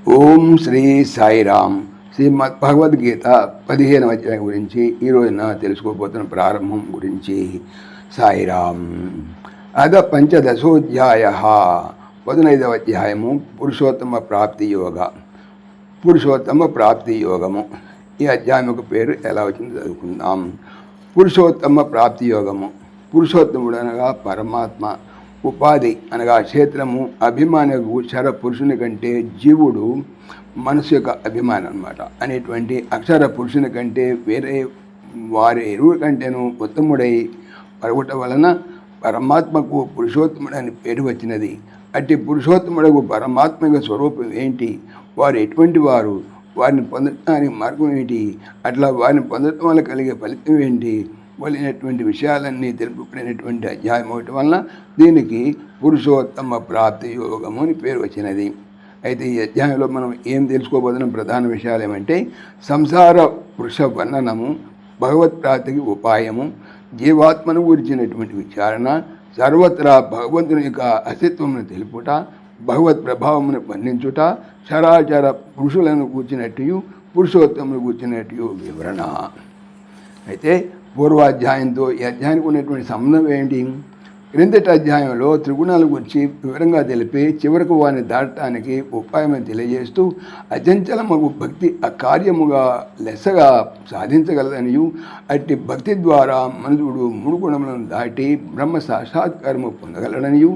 ఓం శ్రీ సాయిరామ్. శ్రీమద్ భగవద్గీత 15వ అధ్యాయం గురించి ఈరోజున తెలుసుకోబోతున్న ప్రారంభం గురించి. సాయిరామ్. అద పంచదశోధ్యాయ. 15వ అధ్యాయము పురుషోత్తమ ప్రాప్తి యోగ. పురుషోత్తమ ప్రాప్తి యోగము. ఈ అధ్యాయం యొక్క పేరు ఎలా వచ్చిందో చదువుకుందాం. పురుషోత్తమ ప్రాప్తి యోగము. పురుషోత్తముడు అనగా పరమాత్మ, ఉపాధి అనగా క్షేత్రము, అభిమానకు క్షర పురుషుని కంటే జీవుడు మనసు యొక్క అభిమానం అన్నమాట అనేటువంటి అక్షర పురుషుని కంటే వేరే వారి ఇరువురి కంటేనూ ఉత్తముడై పరుగుట వలన పరమాత్మకు పురుషోత్తముడు అని పేరు వచ్చినది. అట్టి పురుషోత్తముడకు పరమాత్మ యొక్క స్వరూపం ఏంటి, వారు ఎటువంటి వారు, వారిని పొందడానికి మార్గం ఏంటి, అట్లా వారిని పొందడం వల్ల కలిగే ఫలితం ఏంటి మొదలైనటువంటి విషయాలన్నీ తెలుపబడినటువంటి అధ్యాయం అవటం వలన దీనికి పురుషోత్తమ ప్రాప్తి యోగము అని పేరు వచ్చినది. అయితే ఈ అధ్యాయంలో మనం ఏం తెలుసుకోబోతున్న ప్రధాన విషయాలు ఏమంటే సంసార పురుష వర్ణనము, భగవత్ ప్రాప్తికి ఉపాయము, జీవాత్మను గురించినటువంటి విచారణ, సర్వత్రా భగవంతుని యొక్క అస్తిత్వమును తెలుపుట, భగవత్ ప్రభావమును వర్ణించుట, చరాచర పురుషులను కూర్చున్నట్టు పురుషోత్తమును కూర్చున్నట్టు వివరణ. అయితే పూర్వాధ్యాయంతో ఈ అధ్యాయానికి ఉన్నటువంటి సంబంధం ఏంటి? క్రిందటి అధ్యాయంలో త్రిగుణాల గురించి వివరంగా తెలిపి చివరకు వారిని దాటడానికి ఉపాయమని తెలియజేస్తూ అచంచలమగు భక్తి అకార్యముగా లెస్సగా సాధించగలదనియు, అట్టి భక్తి ద్వారా మనుషుడు 3 గుణములను దాటి బ్రహ్మ సాక్షాత్కారము పొందగలడనియు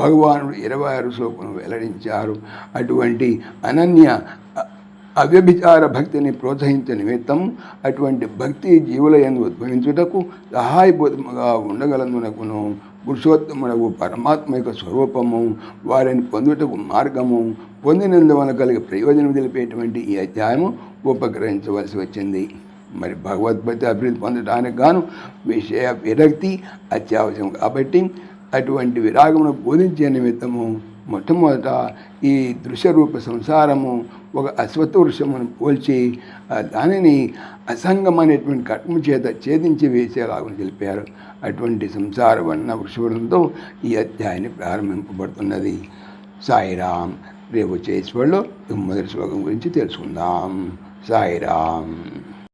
భగవానుడు 26 శ్లోకములు వెల్లడించారు. అటువంటి అనన్య అవ్యభిచార భక్తిని ప్రోత్సహించే నిమిత్తం అటువంటి భక్తి జీవుల యందు ఉద్భవించుటకు సహాయభూతముగా ఉండగలందునకును పురుషోత్తమునకు పరమాత్మ యొక్క స్వరూపము, వారిని పొందుటకు మార్గము, పొందినందువలన కలిగే ప్రయోజనం తెలిపేటువంటి ఈ అధ్యాయము ఉపగ్రహించవలసి వచ్చింది. మరి భగవద్భక్తి అభివృద్ధి పొందడానికి గాను విషయ విరక్తి అత్యవసరం. కాబట్టి అటువంటి విరాగమును బోధించే నిమిత్తము మొట్టమొదట ఈ దృశ్యరూప సంసారము ఒక అశ్వత్థ వృక్షమును పోల్చి దానిని అసంగమనేటువంటి కట్ము చేత ఛేదించి వేసేలాగా తెలిపారు. అటువంటి సంసార వర్ణ వృక్షంతో ఈ అధ్యాయాన్ని ప్రారంభింపబడుతున్నది. సాయిరామ్. రేపు చేసేవాళ్ళు మొదటి శ్లోకం గురించి తెలుసుకుందాం. సాయిరామ్.